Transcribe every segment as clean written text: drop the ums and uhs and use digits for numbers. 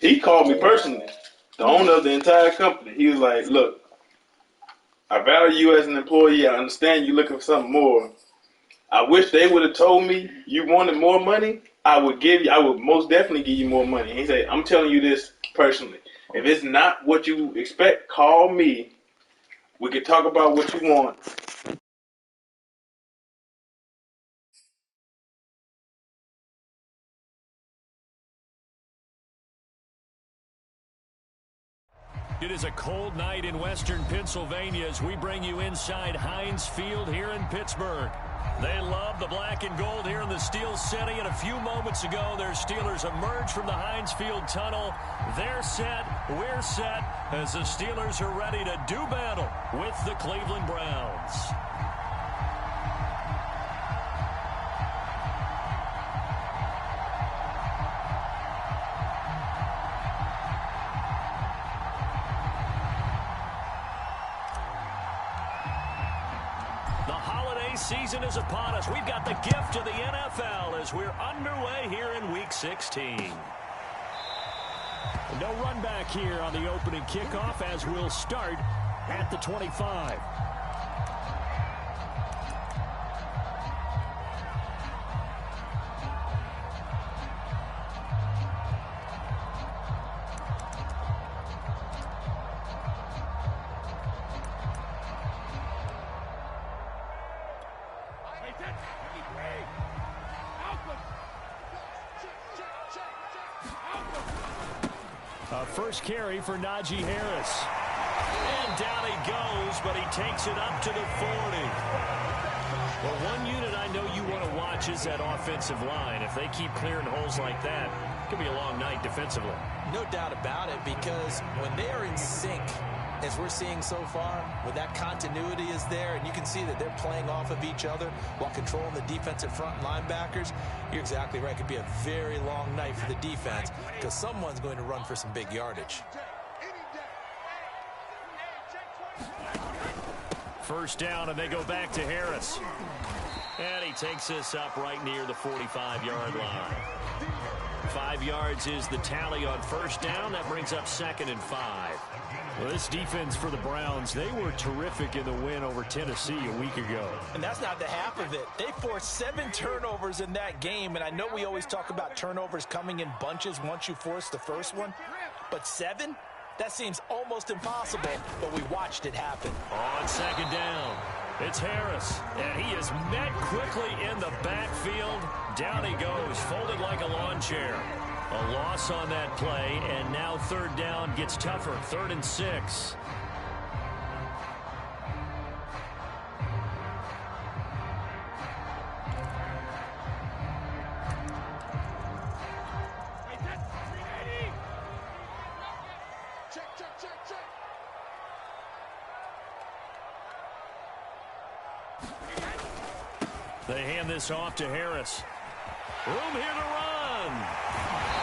He called me personally, the owner of the entire company. He was like, "Look, I value you as an employee. I understand you looking for something more. I wish they would have told me you wanted more money. I would most definitely give you more money." He said, "I'm telling you this personally. If it's not what you expect, call me. We could talk about what you want." It is a cold night in western Pennsylvania as we bring you inside Heinz Field here in Pittsburgh. They love the black and gold here in the Steel City, and a few moments ago, their Steelers emerged from the Heinz Field tunnel. They're set, we're set, as the Steelers are ready to do battle with the Cleveland Browns. Season is upon us. We've got the gift of the NFL as we're underway here in Week 16. No run back here on the opening kickoff as we'll start at the 25. First carry for Najee Harris. And down he goes, but he takes it up to the 40. Well, one unit I know you want to watch is that offensive line. If they keep clearing holes like that, it could be a long night defensively. No doubt about it, because when they are in sync, as we're seeing so far, when that continuity is there, and you can see that they're playing off of each other while controlling the defensive front linebackers, you're exactly right. It could be a very long night for the defense because someone's going to run for some big yardage. First down, and they go back to Harris. And he takes this up right near the 45-yard line. 5 yards is the tally on first down. That brings up 2nd and 5. Well, this defense for the Browns, they were terrific in the win over Tennessee a week ago. And that's not the half of it. They forced 7 turnovers in that game, and I know we always talk about turnovers coming in bunches once you force the first one, but 7? That seems almost impossible, but we watched it happen. On 2nd down, it's Harris, and he is met quickly in the backfield. Down he goes, folded like a lawn chair. A loss on that play, and now 3rd down gets tougher. 3rd and 6. They hand this off to Harris. Room here to run.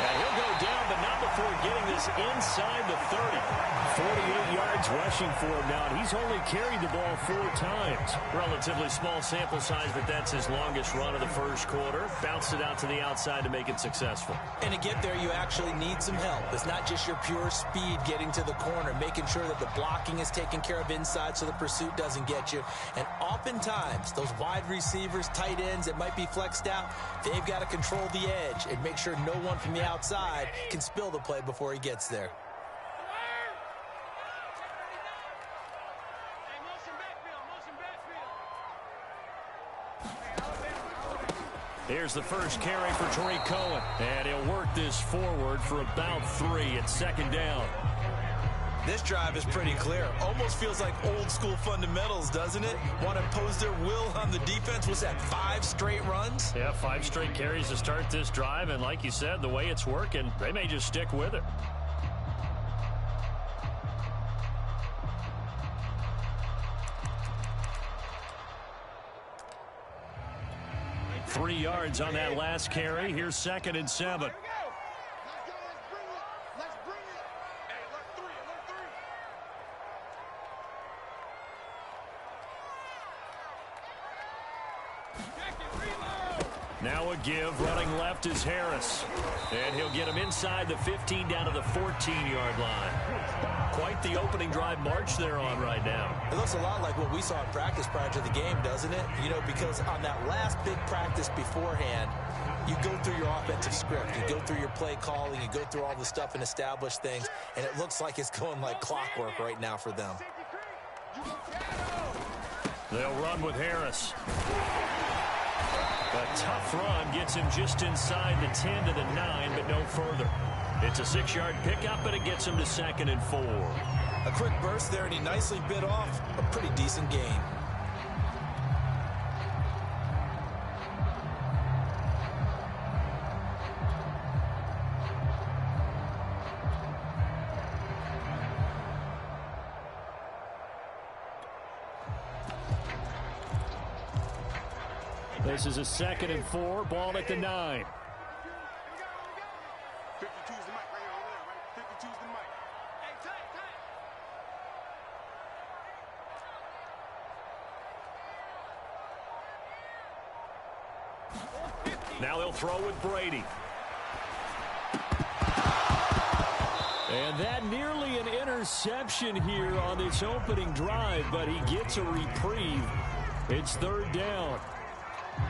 And he'll go down, but not before getting this inside the 30. 48 yards rushing for him now, and he's only carried the ball 4 times. Relatively small sample size, but that's his longest run of the first quarter. Bounced it out to the outside to make it successful. And to get there, you actually need some help. It's not just your pure speed getting to the corner, making sure that the blocking is taken care of inside so the pursuit doesn't get you. And oftentimes, those wide receivers, tight ends that might be flexed out, they've got to control the edge and make sure no one from the outside can spill the play before he gets there. Here's the first carry for Tariq Cohen. And he'll work this forward for about 3 at 2nd down. This drive is pretty clear. Almost feels like old school fundamentals, doesn't it? Want to impose their will on the defense. Was that 5 straight runs? Yeah, 5 straight carries to start this drive. And like you said, the way it's working, they may just stick with it. Three yards on that last carry. Here's 2nd and 7. Now a give. Running left is Harris. And he'll get him inside the 15 down to the 14-yard line. Quite the opening drive march they're on right now. It looks a lot like what we saw in practice prior to the game, doesn't it? You know, because on that last big practice beforehand, you go through your offensive script. You go through your play calling. You go through all the stuff and establish things. And it looks like it's going like clockwork right now for them. They'll run with Harris. A tough run gets him just inside the 10 to the 9, but no further. It's a 6-yard pickup, but it gets him to 2nd and 4. A quick burst there, and he nicely bit off a pretty decent gain. This is a 2nd and 4, ball at the 9. 52's the mic right here, right? 52's the mic. Hey, Now they'll throw with Brady. And that nearly an interception here on this opening drive, but he gets a reprieve. It's 3rd down.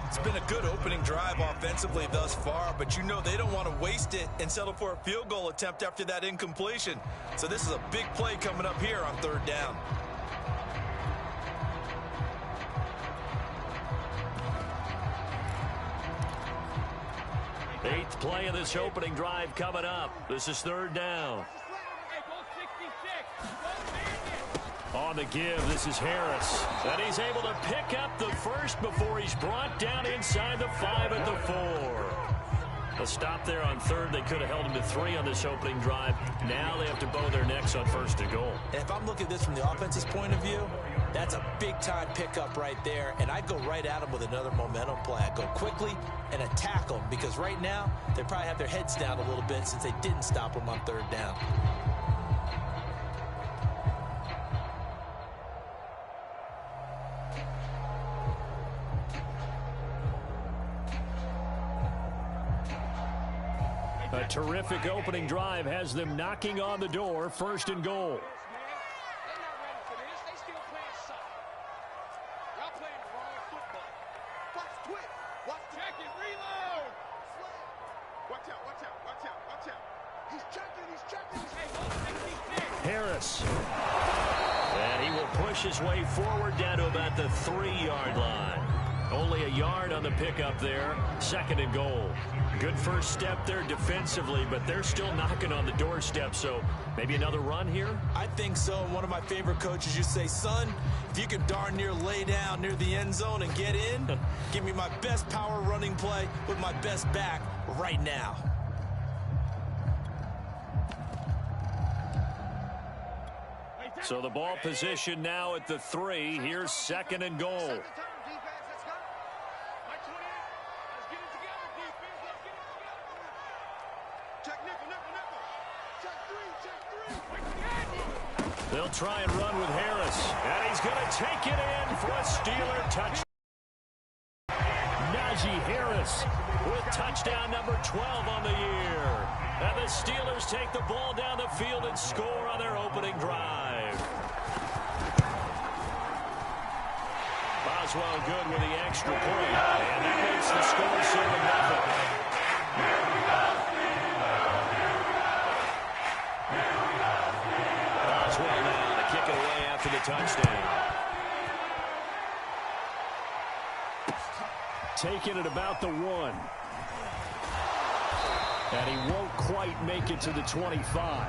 It's been a good opening drive offensively thus far, but you know they don't want to waste it and settle for a field goal attempt after that incompletion. So this is a big play coming up here on 3rd down. Eighth play of this opening drive coming up. This is 3rd down. On the give, this is Harris. And he's able to pick up the first before he's brought down inside the 5 at the 4. A stop there on 3rd. They could have held him to 3 on this opening drive. Now they have to bow their necks on 1st and goal. And if I'm looking at this from the offense's point of view, that's a big-time pickup right there. And I'd go right at him with another momentum play. I'd go quickly and attack them because right now they probably have their heads down a little bit since they didn't stop him on 3rd down. A terrific opening drive has them knocking on the door. 1st and goal. Harris. And he will push his way forward down to about the 3-yard line. Only a yard on the pickup there. 2nd and goal. Good first step there defensively, but they're still knocking on the doorstep, so maybe another run here? I think so. One of my favorite coaches used to say, son, if you can darn near lay down near the end zone and get in, give me my best power running play with my best back right now. So the ball position now at the 3. Here's 2nd and goal. They'll try and run with Harris. And he's going to take it in for a Steeler touchdown. Najee Harris with touchdown number 12 on the year. And the Steelers take the ball down the field and score on their opening drive. Boswell good with the extra point. And that makes the score 7-0. Boswell now to kick it away after the touchdown. Taking it about the 1. And he won't quite make it to the 25.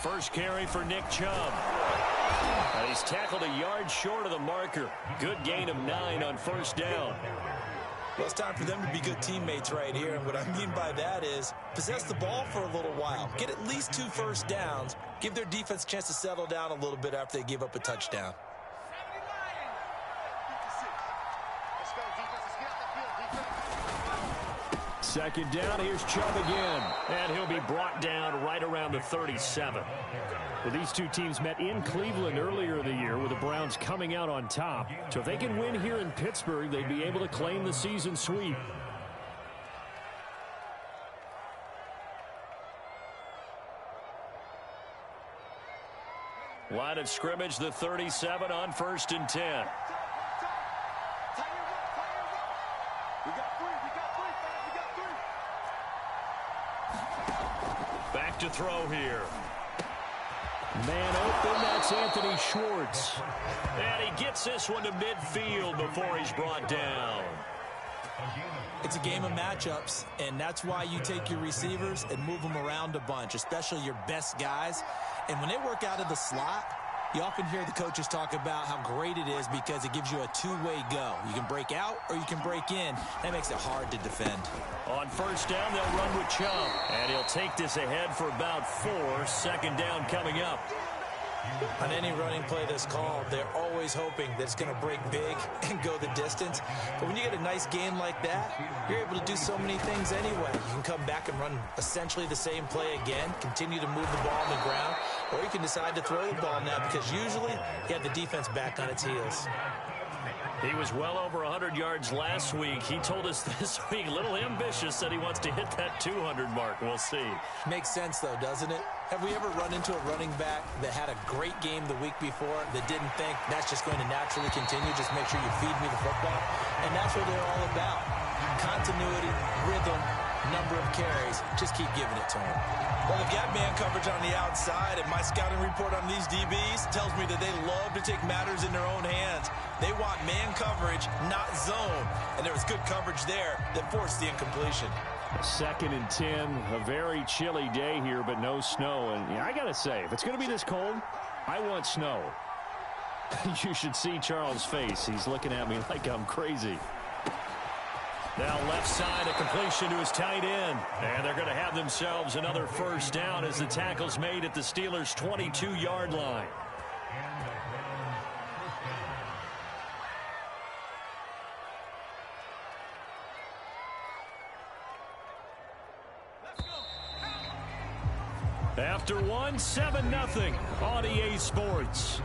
First carry for Nick Chubb. And he's tackled a yard short of the marker. Good gain of 9 on first down. Well, it's time for them to be good teammates right here. And what I mean by that is possess the ball for a little while. Get at least 2 first downs. Give their defense a chance to settle down a little bit after they give up a touchdown. Second down, here's Chubb again. And he'll be brought down right around the 37. Well, these two teams met in Cleveland earlier in the year with the Browns coming out on top. So if they can win here in Pittsburgh, they'd be able to claim the season sweep. Line of scrimmage, the 37 on 1st and 10. Back to throw here. Man open, that's Anthony Schwartz. And he gets this one to midfield before he's brought down. It's a game of matchups, and that's why you take your receivers and move them around a bunch, especially your best guys. And when they work out of the slot, you often hear the coaches talk about how great it is because it gives you a two-way go. You can break out or you can break in. That makes it hard to defend. On first down, they'll run with Chubb. And he'll take this ahead for about 4. Second down coming up. On any running play that's called, they're always hoping that it's going to break big and go the distance. But when you get a nice game like that, you're able to do so many things anyway. You can come back and run essentially the same play again, continue to move the ball on the ground, or you can decide to throw the ball now because usually you have the defense back on its heels. He was well over 100 yards last week. He told us this week, a little ambitious, that he wants to hit that 200 mark. We'll see. Makes sense, though, doesn't it? Have we ever run into a running back that had a great game the week before that didn't think that's just going to naturally continue? Just make sure you feed me the football. And that's what they're all about. Continuity, rhythm, number of carries. Just keep giving it to them. Well, they've got man coverage on the outside, and my scouting report on these DBs tells me that they love to take matters in their own hands. They want man coverage, not zone. And there was good coverage there that forced the incompletion. 2nd and 10, a very chilly day here, but no snow. And yeah, I got to say, if it's going to be this cold, I want snow. You should see Charles' face. He's looking at me like I'm crazy. Now left side, a completion to his tight end. And they're going to have themselves another first down as the tackle's made at the Steelers' 22-yard line. After 1, 7-0 on EA Sports.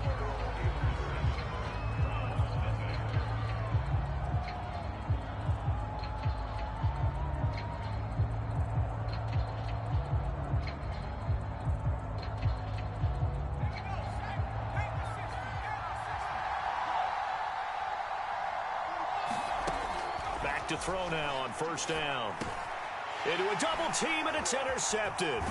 Back to throw now on first down. Into a double team, and it's intercepted.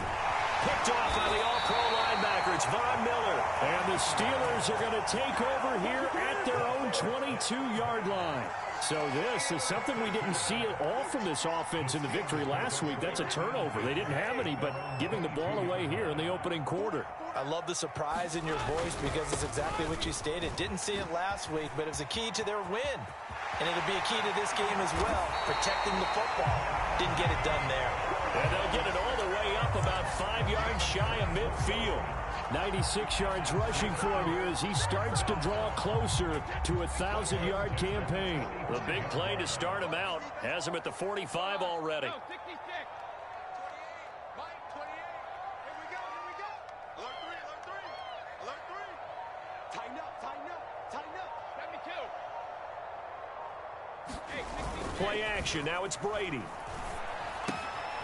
Picked off by the all-pro linebacker. It's Von Miller. And the Steelers are going to take over here at their own 22-yard line. So this is something we didn't see at all from this offense in the victory last week. That's a turnover. They didn't have any, but giving the ball away here in the opening quarter. I love the surprise in your voice because it's exactly what you stated. Didn't see it last week, but it was a key to their win. And it'll be a key to this game as well, protecting the football. Didn't get it done there. And they'll get it all the way up about 5 yards shy of midfield. 96 yards rushing for him here as he starts to draw closer to a 1,000-yard campaign. The big play to start him out has him at the 45 already. Play action. Now it's Brady.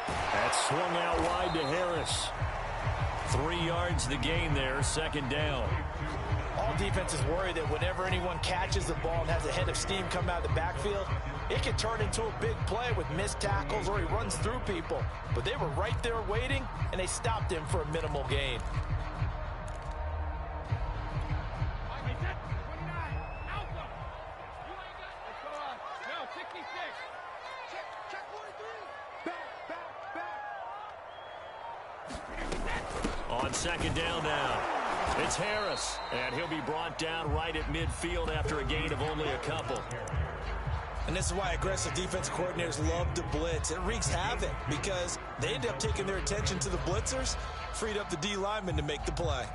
That's swung out wide to Harris. 3 yards the gain there, 2nd down. All defenses worry that whenever anyone catches the ball and has a head of steam come out of the backfield, it can turn into a big play with missed tackles or he runs through people. But they were right there waiting, and they stopped him for a minimal gain. On 2nd down now. It's Harris, and he'll be brought down right at midfield after a gain of only a couple. And this is why aggressive defensive coordinators love to blitz. It wreaks havoc because they end up taking their attention to the blitzers, freed up the D lineman to make the play.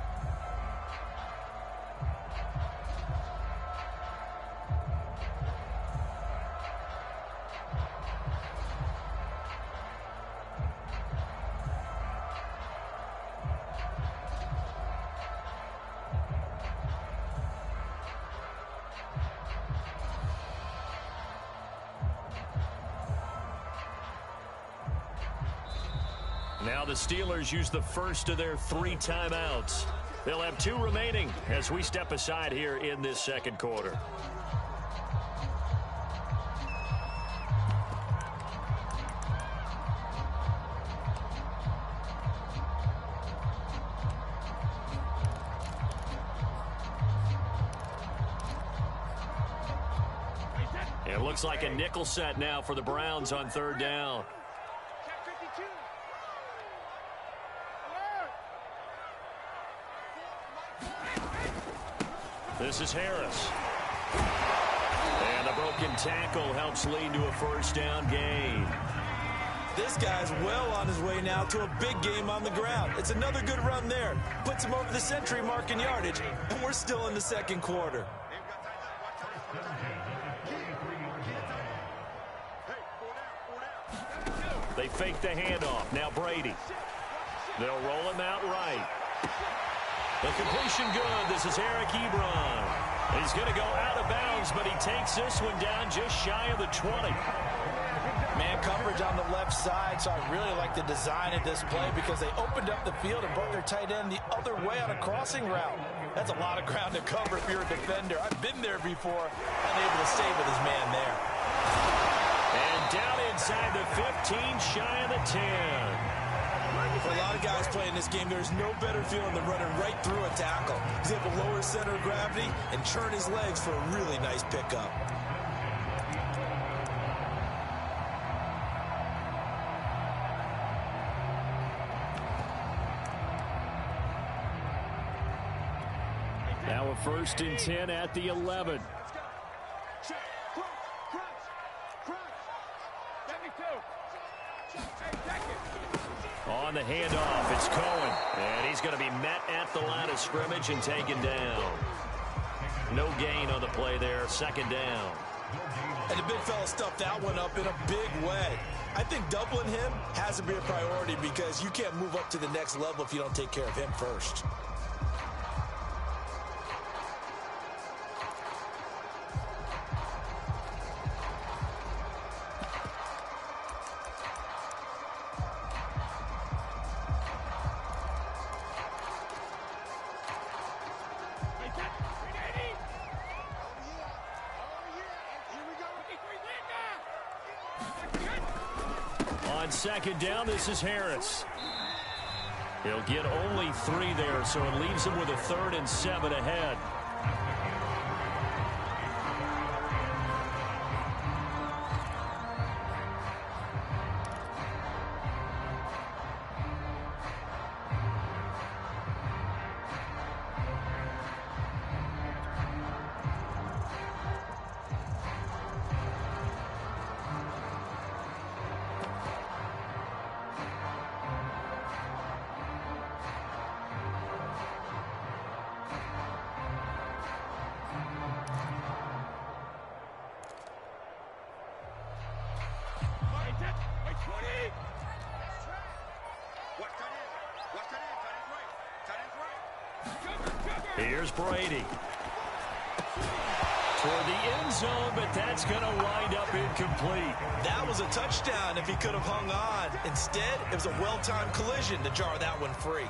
Now the Steelers use the first of their 3 timeouts. They'll have 2 remaining as we step aside here in this second quarter. It looks like a nickel set now for the Browns on 3rd down. This is Harris. And the broken tackle helps lead to a 1st down gain. This guy's well on his way now to a big game on the ground. It's another good run there. Puts him over the century mark in yardage, and we're still in the second quarter. They fake the handoff. Now Brady. They'll roll him out right. The completion good. This is Eric Ebron. He's going to go out of bounds, but he takes this one down just shy of the 20. Man coverage on the left side, so I really like the design of this play because they opened up the field and brought their tight end the other way on a crossing route. That's a lot of ground to cover if you're a defender. I've been there before, unable to stay with his man there. And down inside the 15, shy of the 10. For a lot of guys playing this game, there's no better feeling than running right through a tackle. He's able to lower his center of gravity and churn his legs for a really nice pickup. Now a 1st and 10 at the 11. On the handoff, it's Cohen. And he's going to be met at the line of scrimmage and taken down. No gain on the play there, 2nd down. And the big fella stuffed that one up in a big way. I think doubling him has to be a priority because you can't move up to the next level if you don't take care of him first. On 2nd down, this is Harris. He'll get only 3 there, so it leaves him with a 3rd and 7 ahead. Here's Brady. Toward the end zone, but that's going to wind up incomplete. That was a touchdown if he could have hung on. Instead, it was a well-timed collision to jar that one free.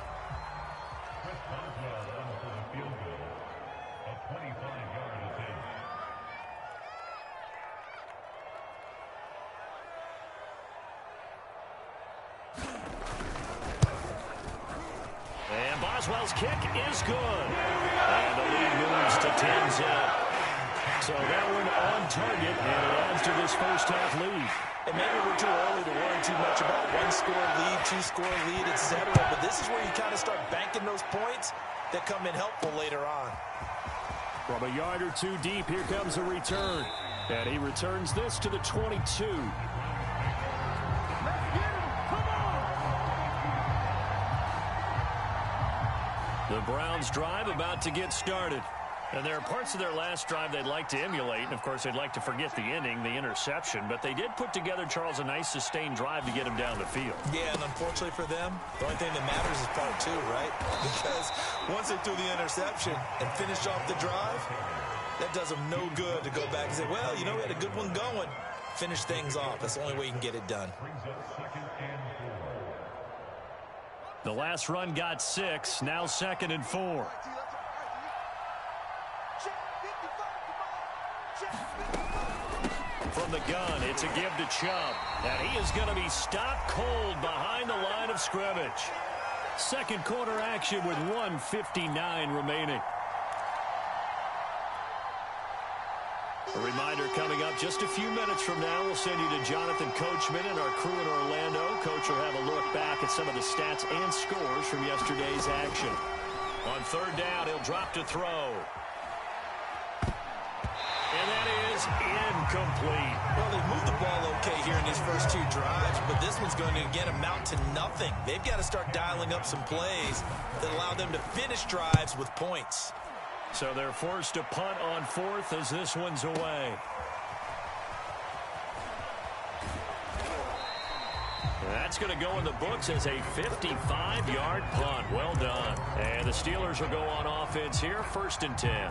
And Boswell's kick is good. And the lead moves to 10-0. So that one on target, and it adds to this first half lead. And maybe we're too early to worry too much about 1-score lead, 2-score lead, etc. But this is where you kind of start banking those points that come in helpful later on. From a yard or two deep, here comes a return. And he returns this to the 22. The Browns drive about to get started. And there are parts of their last drive they'd like to emulate. And, of course, they'd like to forget the inning, the interception. But they did put together, Charles, a nice sustained drive to get him down the field. Yeah, and unfortunately for them, the only thing that matters is part two, right? Because once they threw the interception and finished off the drive, that does them no good to go back and say, well, you know, we had a good one going. Finish things off. That's the only way you can get it done. The last run got 6. Now 2nd and 4. From the gun, it's a give to Chubb. And he is going to be stopped cold behind the line of scrimmage. Second quarter action with 1:59 remaining. A reminder coming up just a few minutes from now, we'll send you to Jonathan Coachman and our crew in Orlando. Coach will have a look back at some of the stats and scores from yesterday's action. On third down, he'll drop to throw. And that is incomplete. Well, they've moved the ball okay here in these first two drives, but this one's going to, again, amount to nothing. They've got to start dialing up some plays that allow them to finish drives with points. So they're forced to punt on 4th as this one's away. That's going to go in the books as a 55-yard punt. Well done. And the Steelers will go on offense here, 1st and 10.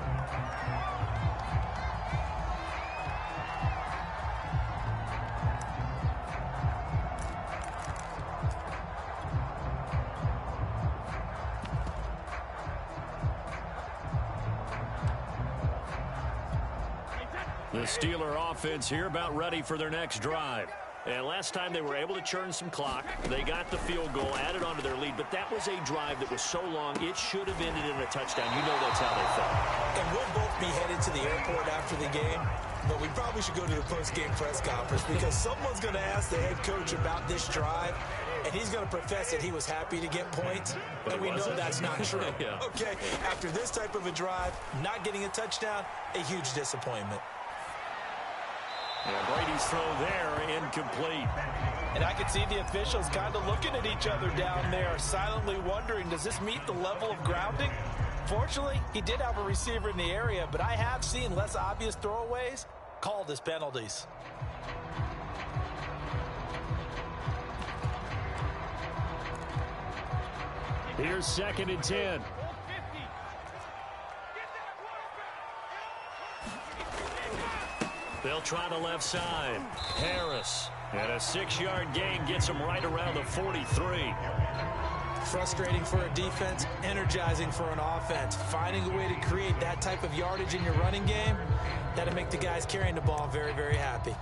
The Steeler offense here about ready for their next drive. And last time they were able to churn some clock. They got the field goal, added onto their lead, but that was a drive that was so long it should have ended in a touchdown. You know that's how they felt. And we'll both be headed to the airport after the game, but we probably should go to the post-game press conference because someone's going to ask the head coach about this drive, and he's going to profess that he was happy to get points, and we know that's not true. Yeah. Okay, after this type of a drive, not getting a touchdown, a huge disappointment. And Brady's throw there, incomplete. And I could see the officials kind of looking at each other down there, silently wondering, does this meet the level of grounding? Fortunately, he did have a receiver in the area, but I have seen less obvious throwaways called as penalties. Here's 2nd and 10. They'll try the left side. Harris. And a 6-yard gain gets him right around the 43. Frustrating for a defense, energizing for an offense. Finding a way to create that type of yardage in your running game, that'll make the guys carrying the ball very, very happy.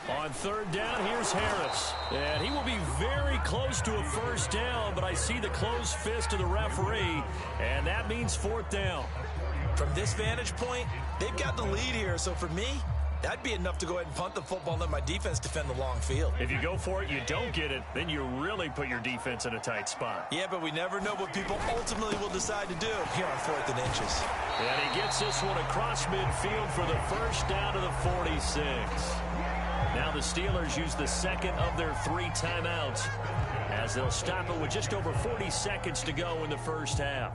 On third down, here's Harris. And he will be very close to a first down, but I see the closed fist of the referee, and that means 4th down. From this vantage point, they've got the lead here, so for me, that'd be enough to go ahead and punt the football and let my defense defend the long field. If you go for it, you don't get it, then you really put your defense in a tight spot. Yeah, but we never know what people ultimately will decide to do here on 4th and inches. And he gets this one across midfield for the first down to the 46. Now the Steelers use the second of their 3 timeouts as they'll stop it with just over 40 seconds to go in the first half.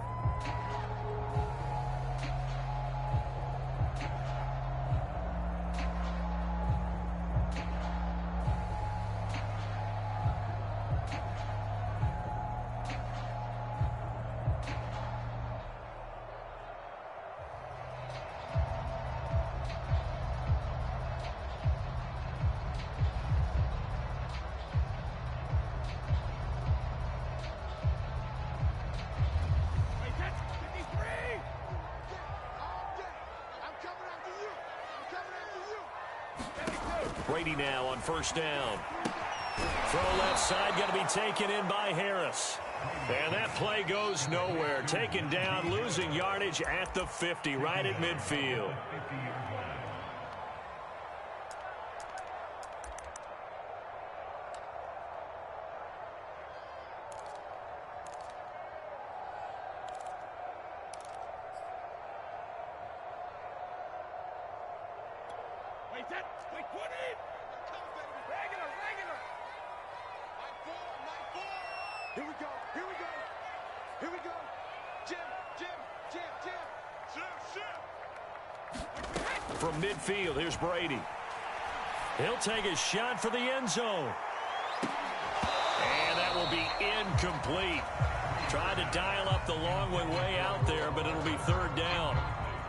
Brady now on first down. Throw left side going to be taken in by Harris. And that play goes nowhere. Taken down, losing yardage at the 50, right at midfield. Wait, that. Wait, put it. Regular. Night four. Here we go. Here we go. Jim. From midfield, here's Brady. He'll take a shot for the end zone. And that will be incomplete. Tried to dial up the long way out there, but it'll be third down.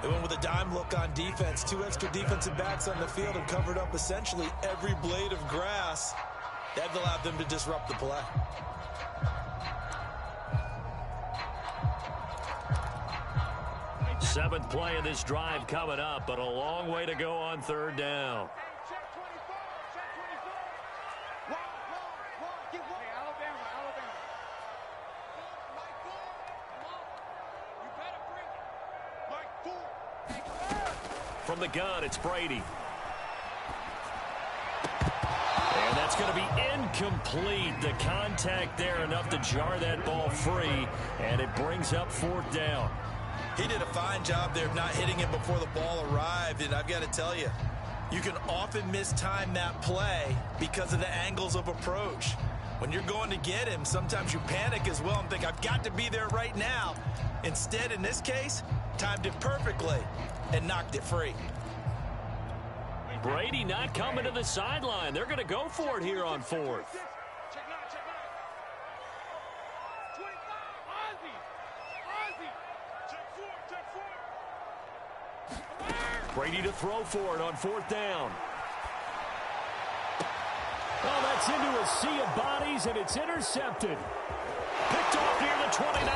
They went with a dime look on defense. 2 extra defensive backs on the field and covered up essentially every blade of grass. That allowed them to disrupt the play. Seventh play of this drive coming up, but a long way to go on third down. Check 24. Long. Get one. Hey, Alabama. Night four. Come on. You better bring it. Night four. From the gun, it's Brady. And that's going to be incomplete. The contact there enough to jar that ball free, and it brings up fourth down. He did a fine job there of not hitting it before the ball arrived, and I've got to tell you, you can often mistime that play because of the angles of approach. When you're going to get him, sometimes you panic as well and think, I've got to be there right now. Instead, in this case, timed it perfectly and knocked it free. Brady not coming to the sideline. They're going to go for it here on fourth. Check 9. 25. Ozzy. Check 4. Brady to throw for it on fourth down. Oh, that's into a sea of bodies, and it's intercepted. Picked off near the 29.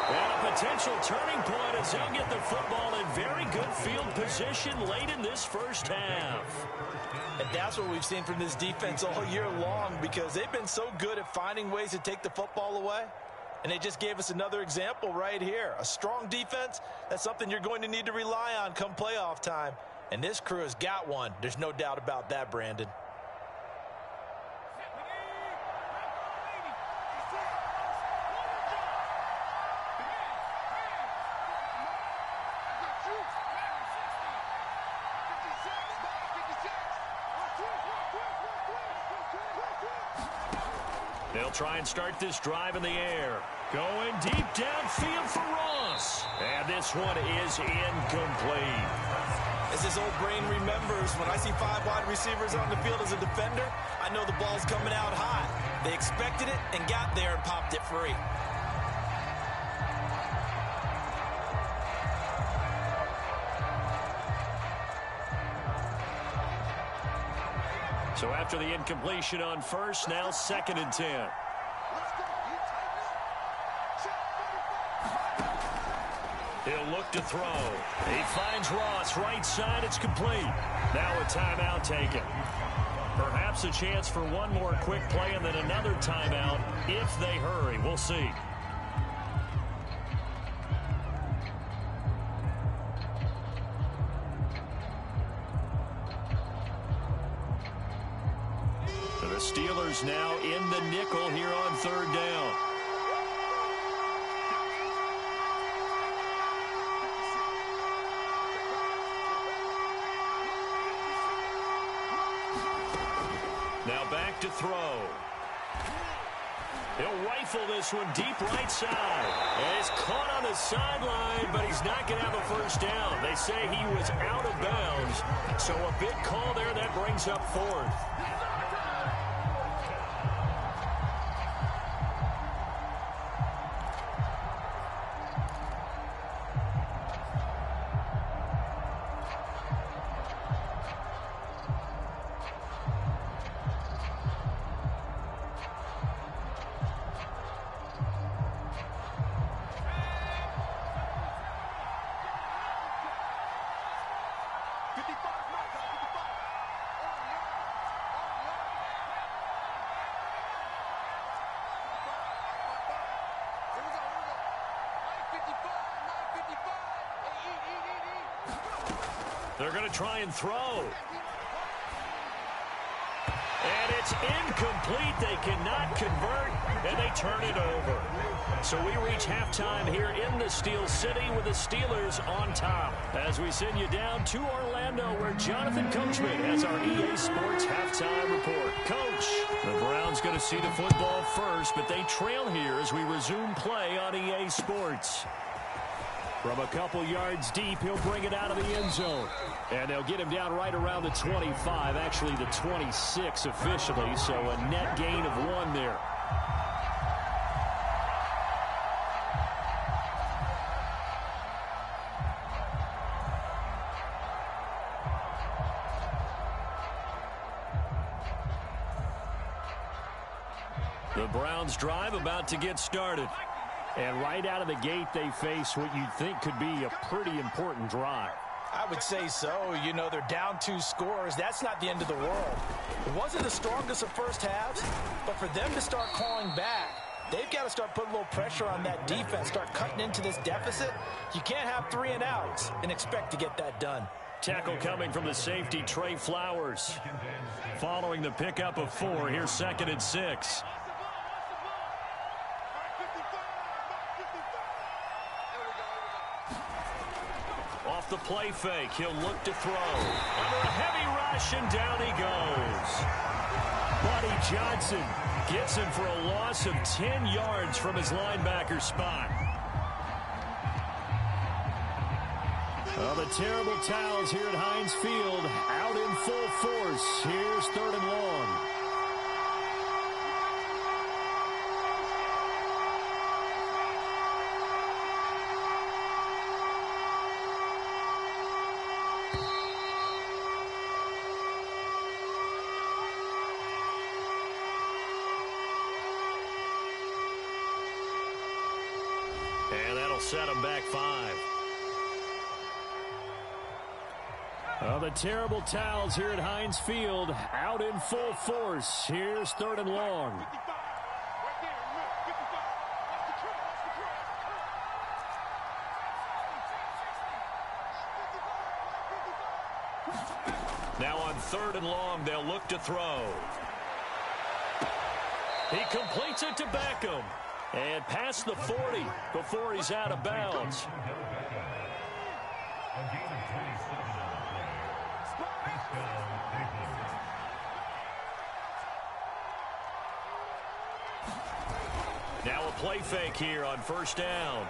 And a potential turning point as they'll get the football in very good field position late in this first half. And that's what we've seen from this defense all year long, because they've been so good at finding ways to take the football away. And they just gave us another example right here. A strong defense, that's something you're going to need to rely on come playoff time. And this crew has got one. There's no doubt about that, Brandon. They'll try and start this drive in the air. Going deep downfield for Ross. And this one is incomplete. As his old brain remembers, when I see 5 wide receivers on the field as a defender, I know the ball's coming out hot. They expected it and got there and popped it free. So after the incompletion on first, now 2nd and 10. He'll look to throw. He finds Ross right side. It's complete. Now a timeout taken. Perhaps a chance for one more quick play and then another timeout if they hurry. We'll see. The Steelers now in the nickel here on third down. Now back to throw. He'll rifle this one deep right side. And he's caught on the sideline, but he's not going to have a first down. They say he was out of bounds. So a big call there that brings up fourth. They're going to try and throw. And it's incomplete. They cannot convert, and they turn it over. So we reach halftime here in the Steel City with the Steelers on top. As we send you down to Orlando, where Jonathan Coachman has our EA Sports halftime report. Coach, the Browns going to see the football first, but they trail here as we resume play on EA Sports. From a couple yards deep, he'll bring it out of the end zone. And they'll get him down right around the 25, actually the 26 officially, so a net gain of 1 there. The Browns drive about to get started. And right out of the gate, they face what you'd think could be a pretty important drive. I would say so. You know, they're down 2 scores. That's not the end of the world. It wasn't the strongest of first halves, but for them to start calling back, they've got to start putting a little pressure on that defense, start cutting into this deficit. You can't have 3 and outs and expect to get that done. Tackle coming from the safety, Trey Flowers. Following the pickup of 4, here's 2nd and 6. Off the play fake, he'll look to throw. Under a heavy rush, and down he goes. Buddy Johnson gets him for a loss of 10 yards from his linebacker spot. Well, the terrible towels here at Heinz Field out in full force. Here's 3rd and long. And that'll set them back 5. The terrible towels here at Heinz Field out in full force. Here's 3rd and long. Now on 3rd and long, they'll look to throw. He completes it to Beckham. And past the 40 before he's out of bounds. Now a play fake here on 1st down.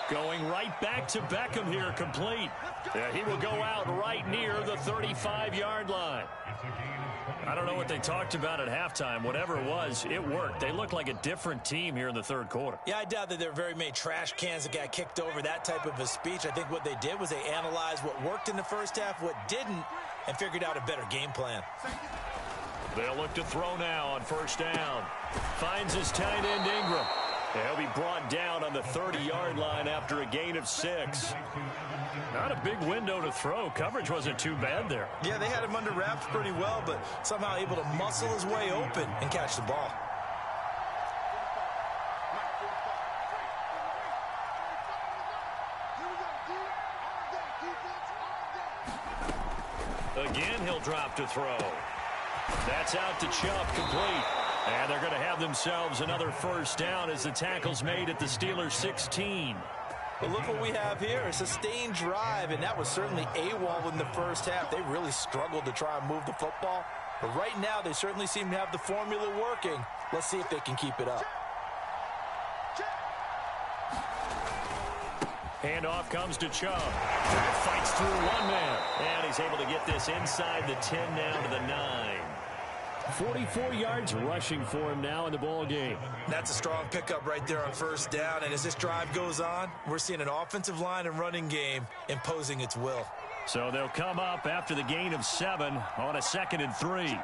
Going right back to Beckham here, complete. He will go out right near the 35-yard line. I don't know what they talked about at halftime. Whatever it was, it worked. They looked like a different team here in the 3rd quarter. Yeah, I doubt that there were very many trash cans that got kicked over, that type of a speech. I think what they did was they analyzed what worked in the first half, what didn't, and figured out a better game plan. They'll look to throw now on 1st down. Finds his tight end Ingram. He'll be brought down on the 30-yard line after a gain of 6. Not a big window to throw. Coverage wasn't too bad there. Yeah, they had him under wraps pretty well, but somehow able to muscle his way open and catch the ball. Again, he'll drop to throw. That's out to Chubb, complete. And they're going to have themselves another 1st down as the tackle's made at the Steelers' 16. But look what we have here, a sustained drive, and that was certainly AWOL in the first half. They really struggled to try and move the football. But right now, they certainly seem to have the formula working. Let's see if they can keep it up. Handoff comes to Chubb. Fights through 1 man. And he's able to get this inside the 10 down to the 9. 44 yards rushing for him now in the ball game. That's a strong pickup right there on 1st down. And as this drive goes on, we're seeing an offensive line and running game imposing its will. So they'll come up after the gain of 7 on a 2nd and 3.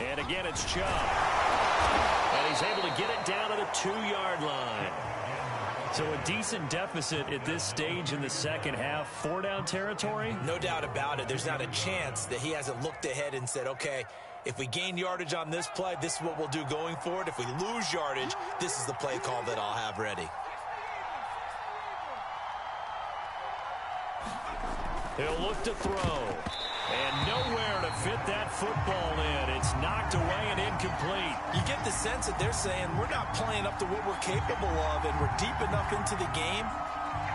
And again, it's Chubb. And he's able to get it down to the 2-yard line. So a decent deficit at this stage in the second half. 4-down territory? No doubt about it. There's not a chance that he hasn't looked ahead and said, okay, If we gain yardage on this play, this is what we'll do going forward. If we lose yardage, this is the play call that I'll have ready. He'll look to throw. And nowhere to fit that football in. It's knocked away and incomplete. You get the sense that they're saying we're not playing up to what we're capable of, and we're deep enough into the game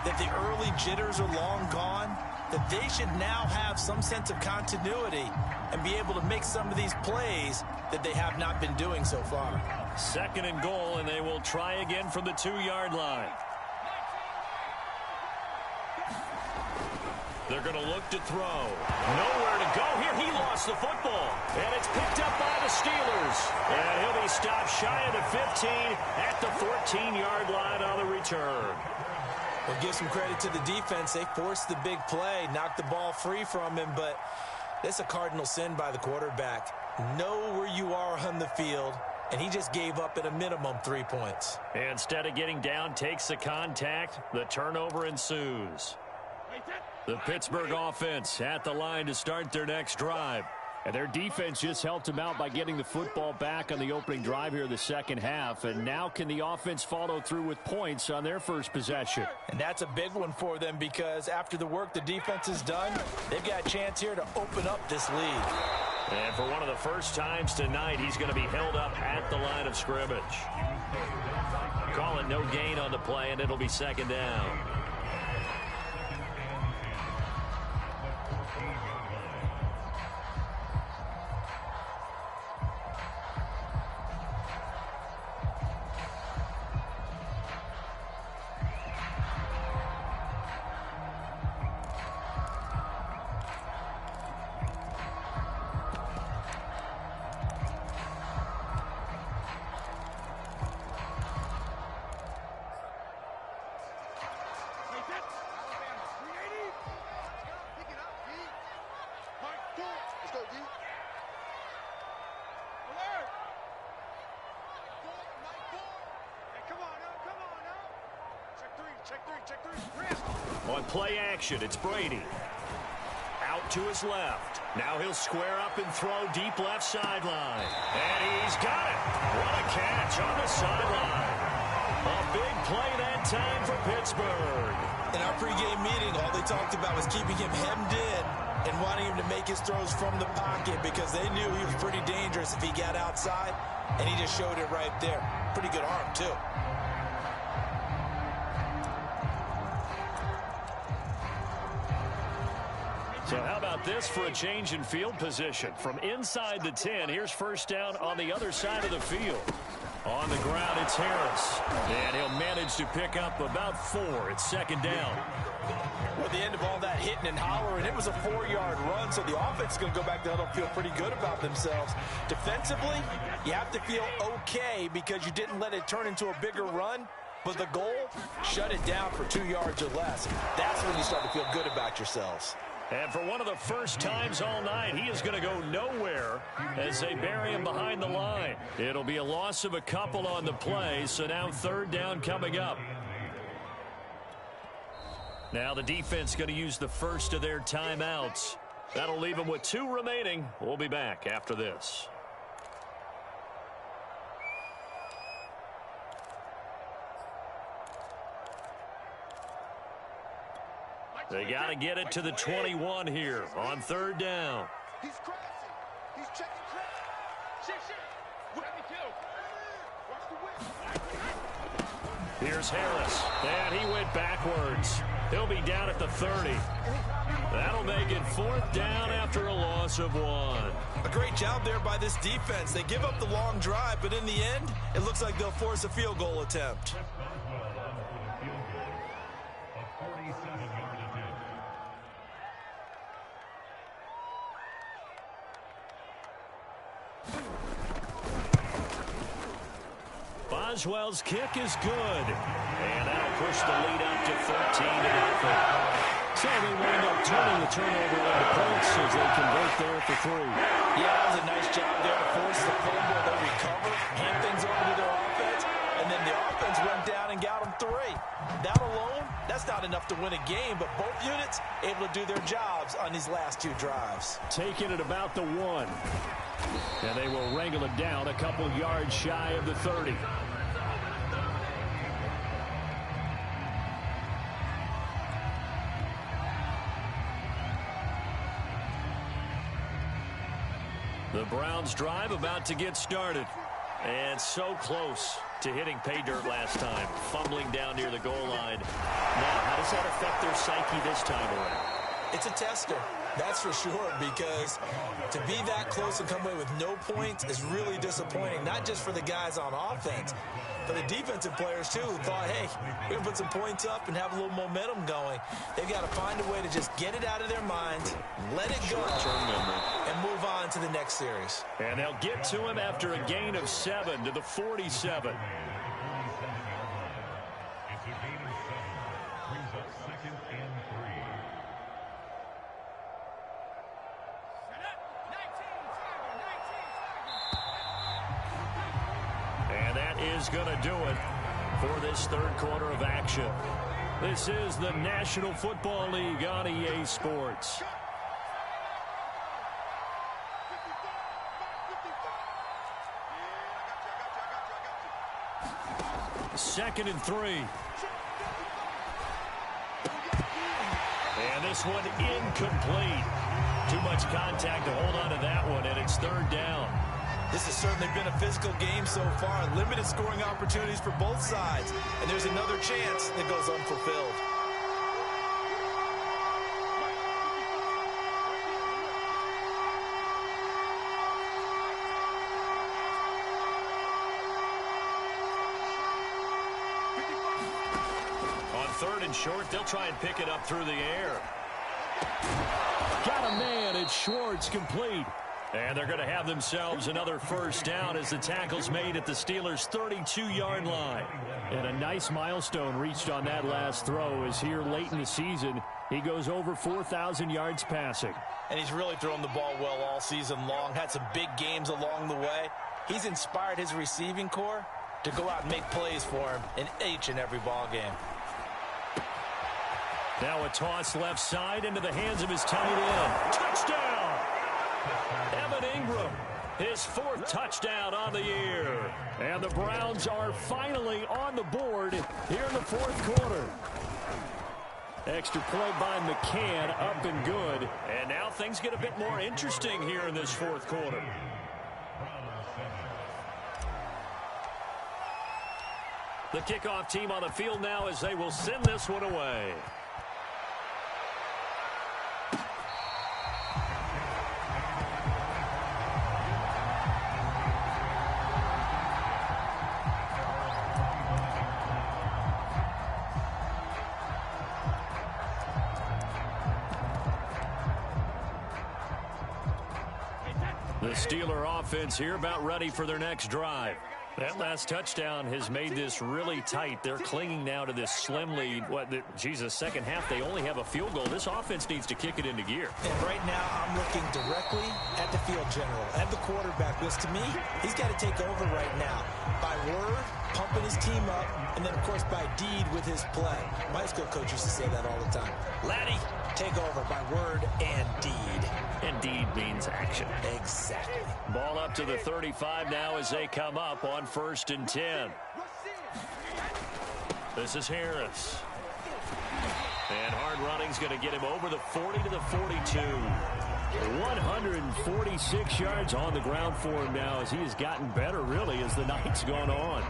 that the early jitters are long gone, that they should now have some sense of continuity and be able to make some of these plays that they have not been doing so far. 2nd and goal, and they will try again from the 2-yard line. They're going to look to throw. Nowhere to go here. He lost the football. And it's picked up by the Steelers. And he'll be stopped shy of the 15 at the 14-yard line on the return. We'll give some credit to the defense. They forced the big play, knocked the ball free from him, but that's a cardinal sin by the quarterback. Know where you are on the field, and he just gave up at a minimum 3 points. Instead of getting down, takes the contact. The turnover ensues. The Pittsburgh offense at the line to start their next drive. And their defense just helped them out by getting the football back on the opening drive here in the second half. And now can the offense follow through with points on their first possession? And that's a big one for them because after the work the defense has done, they've got a chance here to open up this lead. And for one of the first times tonight, he's going to be held up at the line of scrimmage. Call it no gain on the play, and it'll be 2nd down. On play action, it's Brady. Out to his left. Now he'll square up and throw deep left sideline. And he's got it. What a catch on the sideline. A big play that time for Pittsburgh. In our pregame meeting, all they talked about was keeping him hemmed in and wanting him to make his throws from the pocket because they knew he was pretty dangerous if he got outside, and he just showed it right there. Pretty good arm, too. So how about this for a change in field position? From inside the 10, here's first down on the other side of the field. On the ground, it's Harris. And he'll manage to pick up about 4. It's 2nd down. Well, at the end of all that hitting and hollering, it was a 4-yard run, so the offense is going to go back to huddle, feel pretty good about themselves. Defensively, you have to feel okay because you didn't let it turn into a bigger run. But the goal, shut it down for 2 yards or less. That's when you start to feel good about yourselves. And for one of the first times all night, he is going to go nowhere as they bury him behind the line. It'll be a loss of a couple on the play, so now 3rd down coming up. Now the defense going to use the first of their timeouts. That'll leave them with 2 remaining. We'll be back after this. They got to get it to the 21 here on 3rd down. He's crazy. He's checking crazy. Shit. Whatever you do. Watch the whip. Here's Harris. And he went backwards. He'll be down at the 30. That'll make it 4th down after a loss of 1. A great job there by this defense. They give up the long drive, but in the end, it looks like they'll force a field goal attempt. Boswell's kick is good. And that'll push the lead up to 13-0. So they wind up turning the turnover into points as they convert there for 3. Yeah, that was a nice job there to force the fumble. They recover, hand things over to their offense, and And then the offense went down and got them 3. That alone, that's not enough to win a game, but both units able to do their jobs on these last 2 drives. Taking it about the 1. And they will wrangle it down a couple yards shy of the 30. The Browns drive about to get started. And so close to hitting pay dirt last time. Fumbling down near the goal line. Now, how does that affect their psyche this time around? It's a tester, that's for sure, because to be that close and come away with no points is really disappointing, not just for the guys on offense, but the defensive players, too, who thought, hey, we can put some points up and have a little momentum going. They've got to find a way to just get it out of their minds, let it go, and move on to the next series. And they'll get to him after a gain of 7 to the 47. Is going to do it for this third quarter of action. This is the National Football League on EA Sports. Second and 3. And this one incomplete. Too much contact to hold on to that one, and it's third down. This has certainly been a physical game so far. Limited scoring opportunities for both sides. And there's another chance that goes unfulfilled. On third and short, they'll try and pick it up through the air. Got a man, it's Schwartz, complete. And they're going to have themselves another first down as the tackle's made at the Steelers' 32-yard line. And a nice milestone reached on that last throw as here late in the season, he goes over 4,000 yards passing. And he's really thrown the ball well all season long, had some big games along the way. He's inspired his receiving corps to go out and make plays for him in each and every ball game. Now a toss left side into the hands of his tight end. Touchdown! Evan Ingram, his 4th touchdown on the year. And the Browns are finally on the board here in the 4th quarter. Extra point by McCann, up and good. And now things get a bit more interesting here in this 4th quarter. The kickoff team on the field now as they will send this one away. The Steeler offense here about ready for their next drive. That last touchdown has made this really tight. They're clinging now to this slim lead. Second half, they only have a field goal. This offense needs to kick it into gear. And right now, I'm looking directly at the field general, at the quarterback, because to me, he's got to take over right now. By word, pumping his team up, and then, of course, by deed with his play. My school coach used to say that all the time. Laddie, take over by word and deed. And deed means action. Exactly. Ball up to the 35 now as they come up on 1st and 10. This is Harris. And hard running's going to get him over the 40 to the 42. 146 yards on the ground for him now as he has gotten better, really, as the night's gone on.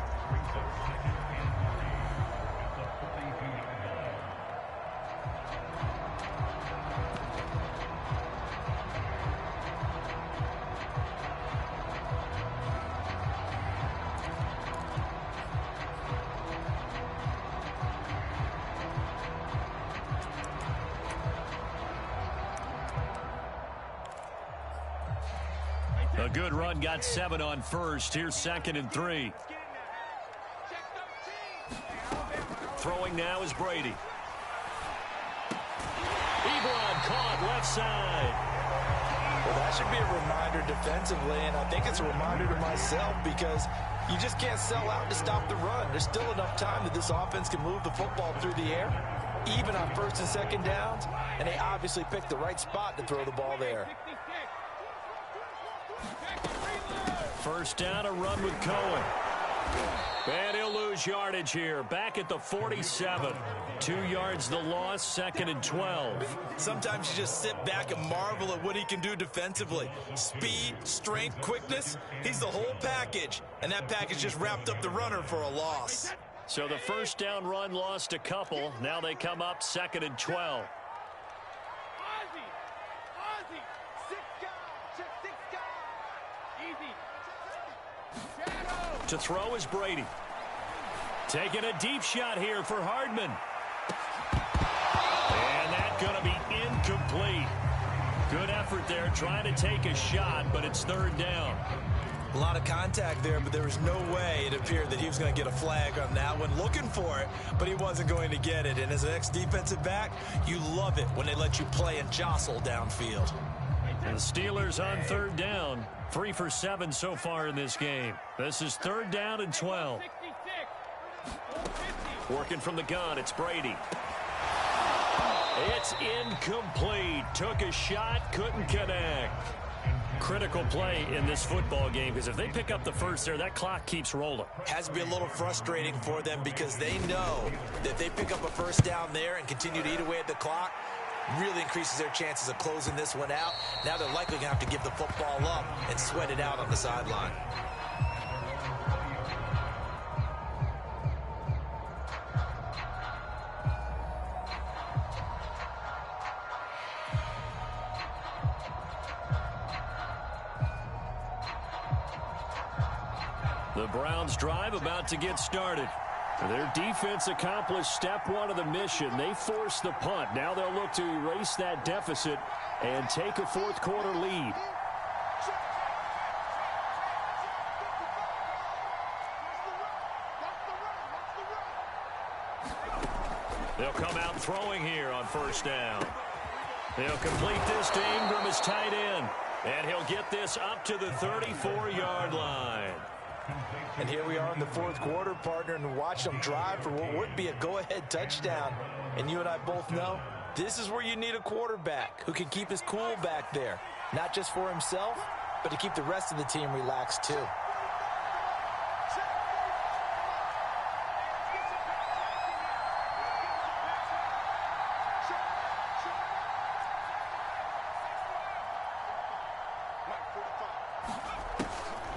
A good run, got 7 on first. Here's 2nd and 3. Throwing now is Brady. Ebron caught left side. Well, that should be a reminder defensively, and I think it's a reminder to myself because you just can't sell out to stop the run. There's still enough time that this offense can move the football through the air, even on first and second downs, and they obviously picked the right spot to throw the ball there. First down, a run with Cohen. And he'll lose yardage here. Back at the 47. 2 yards the loss, 2nd and 12. Sometimes you just sit back and marvel at what he can do defensively. Speed, strength, quickness, he's the whole package. And that package just wrapped up the runner for a loss. So the first down run lost a couple. Now they come up 2nd and 12. To throw is Brady. Taking a deep shot here for Hardman. And that's going to be incomplete. Good effort there trying to take a shot, but it's 3rd down. A lot of contact there, but there was no way it appeared that he was going to get a flag on that one. Looking for it, but he wasn't going to get it. And as an ex-defensive back, you love it when they let you play and jostle downfield. And the Steelers on 3rd down. 3 for 7 so far in this game. This is 3rd down and 12. Working from the gun, it's Brady. It's incomplete. Took a shot, couldn't connect. Critical play in this football game because if they pick up the first there, that clock keeps rolling. Has to be a little frustrating for them because they know that if they pick up a first down there and continue to eat away at the clock, really increases their chances of closing this one out. Now they're likely going to have to give the football up and sweat it out on the sideline. The Browns drive about to get started. Their defense accomplished step 1 of the mission. They forced the punt. Now they'll look to erase that deficit and take a 4th quarter lead. They'll come out throwing here on 1st down. They'll complete this to Ingram as tight end. And he'll get this up to the 34-yard line. And here we are in the 4th quarter, partner, and watch them drive for what would be a go-ahead touchdown. And you and I both know this is where you need a quarterback who can keep his cool back there. Not just for himself, but to keep the rest of the team relaxed too.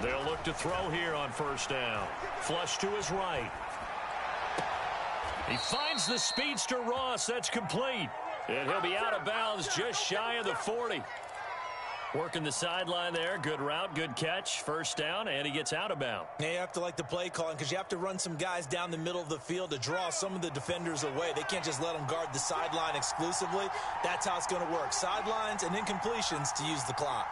They'll look to throw here on 1st down. Flush to his right. He finds the speedster Ross. That's complete. And he'll be out of bounds just shy of the 40. Working the sideline there. Good route, good catch. 1st down, and he gets out of bounds. Yeah, you have to like the play calling because you have to run some guys down the middle of the field to draw some of the defenders away. They can't just let them guard the sideline exclusively. That's how it's going to work. Sidelines and incompletions to use the clock.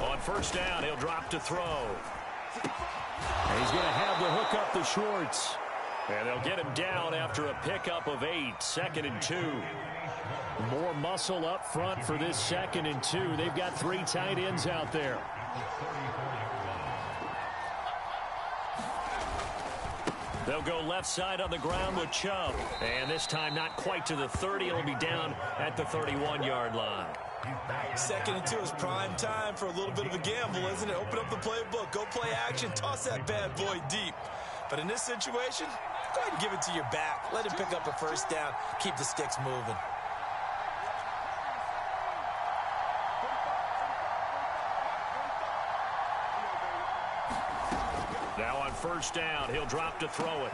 On 1st down, he'll drop to throw. And he's going to have the hook up to Schwartz. And they'll get him down after a pickup of 8. 2nd and 2. More muscle up front for this 2nd and 2. They've got 3 tight ends out there. They'll go left side on the ground with Chubb. And this time not quite to the 30. It'll be down at the 31-yard line. 2nd and 2 is prime time for a little bit of a gamble, isn't it? Open up the playbook, go play action, toss that bad boy deep. But in this situation, go ahead and give it to your back. Let him pick up a 1st down, keep the sticks moving. Now on 1st down, he'll drop to throw it.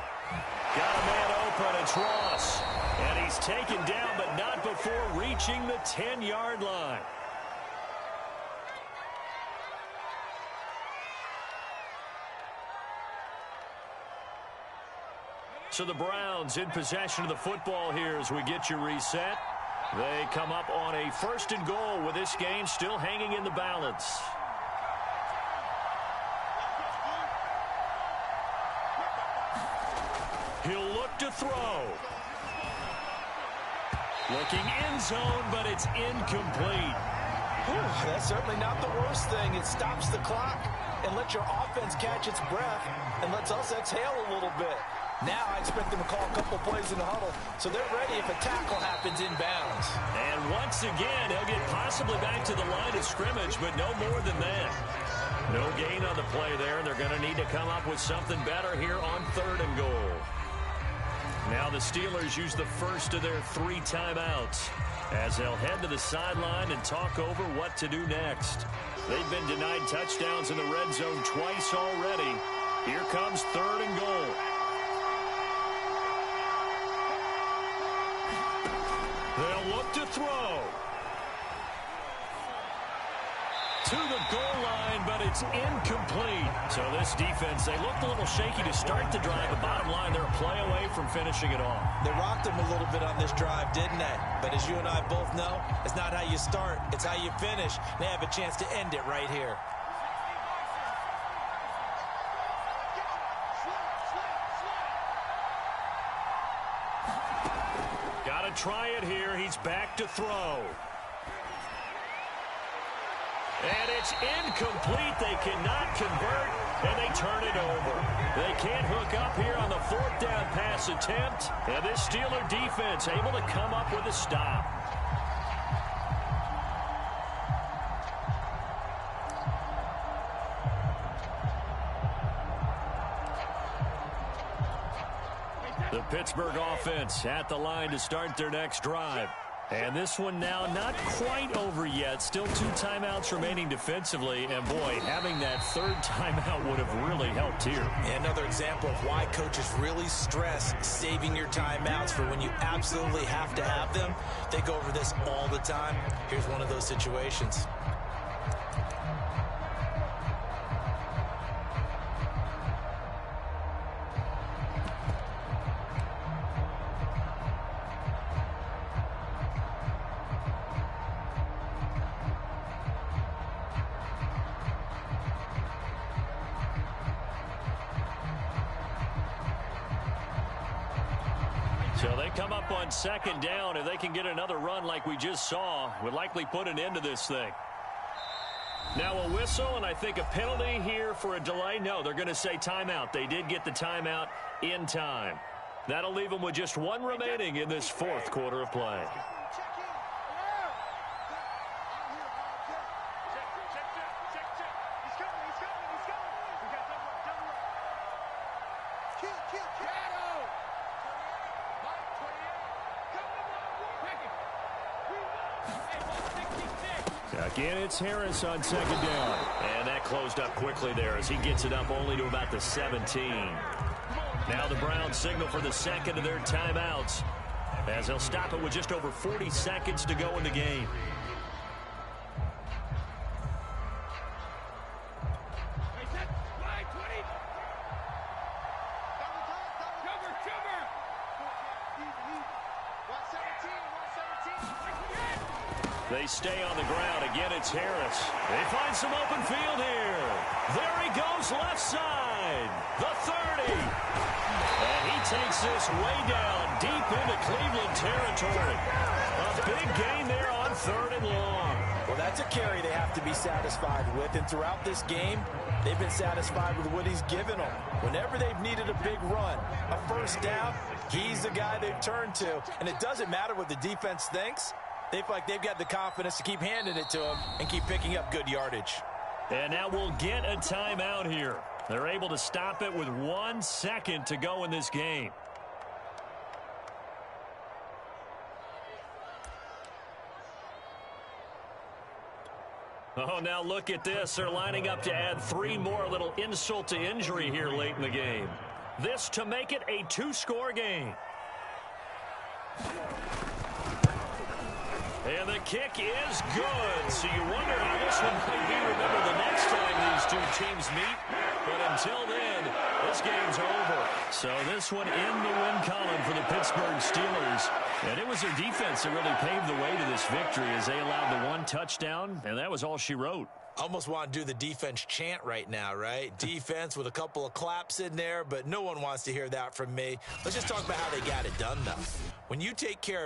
Got a man open, it's Ross. And he's taken down, but not before reaching the 10-yard line. So the Browns in possession of the football here as we get you reset. They come up on a 1st and goal with this game still hanging in the balance. He'll look to throw. Looking end zone, but it's incomplete. Whew, that's certainly not the worst thing. It stops the clock and lets your offense catch its breath and lets us exhale a little bit. Now I expect them to call a couple plays in the huddle, so they're ready if a tackle happens inbounds. And once again, he'll get possibly back to the line of scrimmage, but no more than that. No gain on the play there. They're going to need to come up with something better here on 3rd and goal. Now the Steelers use the first of their 3 timeouts as they'll head to the sideline and talk over what to do next. They've been denied touchdowns in the red zone twice already. Here comes 3rd and goal. They'll look to throw. To the goal line, but it's incomplete. So this defense, they looked a little shaky to start the drive. The bottom line, they're a play away from finishing it off. They rocked them a little bit on this drive, didn't they? But as you and I both know, it's not how you start, it's how you finish. They have a chance to end it right here. Got to try it here. He's back to throw. And it's incomplete. They cannot convert, and they turn it over. They can't hook up here on the 4th down pass attempt. And this Steeler defense able to come up with a stop. The Pittsburgh offense at the line to start their next drive. And this one now not quite over yet. Still 2 timeouts remaining defensively. And, boy, having that 3rd timeout would have really helped here. Yeah, another example of why coaches really stress saving your timeouts for when you absolutely have to have them. They go over this all the time. Here's one of those situations. So they come up on 2nd down. If they can get another run like we just saw, would likely put an end to this thing. Now a whistle, and I think a penalty here for a delay. No, they're going to say timeout. They did get the timeout in time. That'll leave them with just 1 remaining in this 4th quarter of play. Again, it's Harris on 2nd down. And that closed up quickly there as he gets it up only to about the 17. Now the Browns signal for the 2nd of their timeouts as they'll stop it with just over 40 seconds to go in the game. They stay on the ground. Again, it's Harris. They find some open field here. There he goes left side. The 30. And he takes this way down deep into Cleveland territory. A big gain there on 3rd and long. Well, that's a carry they have to be satisfied with. And throughout this game, they've been satisfied with what he's given them. Whenever they've needed a big run, a 1st down, he's the guy they've turned to. And it doesn't matter what the defense thinks. They feel like they've got the confidence to keep handing it to him and keep picking up good yardage. And now we'll get a timeout here. They're able to stop it with 1 second to go in this game. Oh, now look at this. They're lining up to add 3 more, a little insult to injury here late in the game. This to make it a 2-score game. And the kick is good. So you wonder how this one might be. Remember the next time these 2 teams meet, But until then, this game's over. So this one in the win column for the Pittsburgh Steelers. And it was their defense that really paved the way to this victory as they allowed the one touchdown, and that was all she wrote. Almost want to do the defense chant right now, right? Defense with a couple of claps in there, but no one wants to hear that from me. Let's just talk about how they got it done, though. When you take care of